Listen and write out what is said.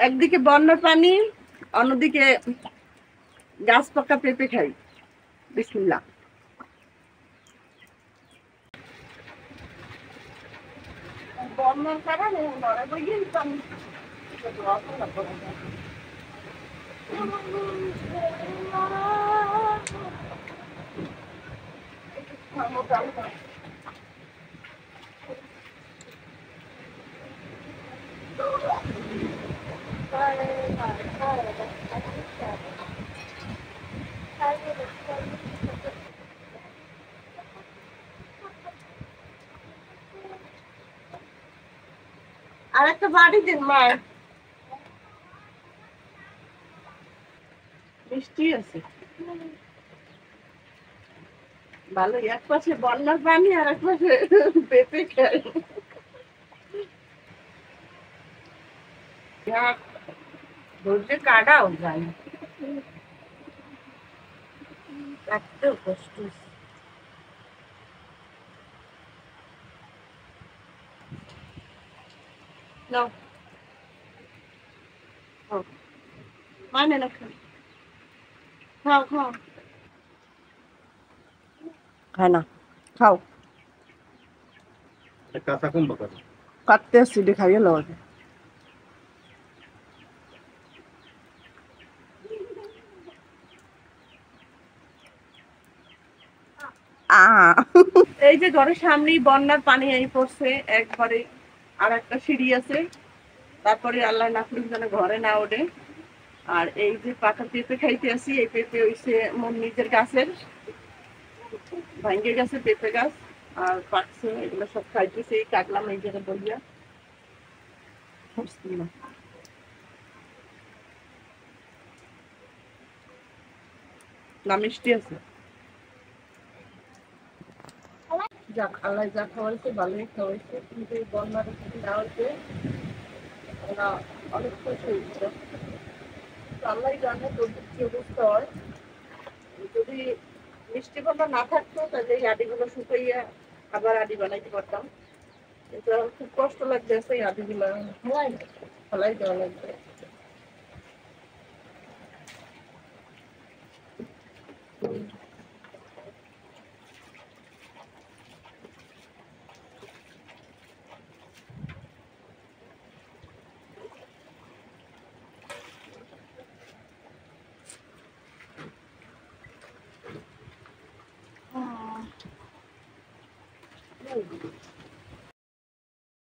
একদিকে বন্যার পানি, অন্যদিকে গাছ পাকা পেঁপে খাই। বিসমিল্লাহ। বন্যার কারণে ঘরে বইয়ে পানি আর একটা বাড়ি দিন মার, মিষ্টি আছে ভালো। এক পাশে বন্যার পানি আর এক পাশে পেঁপে খাই। ধৈর্য কাটাও যায়, কাটতেও কষ্ট। নাও খাও, মানে না খাও, খাও খাও। খায় না, খাও। কাঁচা কুমড়ো করে কাটতে আসছি, খাইয়ে লো আগে। এই যে ঘরের সামনেই বন্যার পানি এই পড়ছে একবারে, আর একটা সিঁড়ি আছে, তারপরে আল্লাহ না করুক যেন ঘরে না ওঠে। আর এই যে পাকা পেঁপে খাইতে আসি, এই পেঁপে হইছে মোর নিজের গাছের, ভাঙ্গে গেছে পেঁপে গাছ, আর পাকছে, এগুলো সব খাইতেছে। এই কাটলাম এই জায়গায় বলিয়া না, মিষ্টি আছে। যাক, আল্লাহ যা খাওয়াইছে ভালোই খাওয়াইছে, কিন্তু এই বন্যাটা যদি না হইতে ওরা অনেক খুশি হয়েছিল। আল্লাহ জানে তোদের কি অবস্থা হয়। যদি মিষ্টি বন্যা না থাকতো তাহলে এই আডিগুলো শুকাইয়া আবার আডি বানাইতে পারতাম, কিন্তু খুব কষ্ট লাগতেছে এই আডিগুলো ফেলাই দেওয়া লাগবে।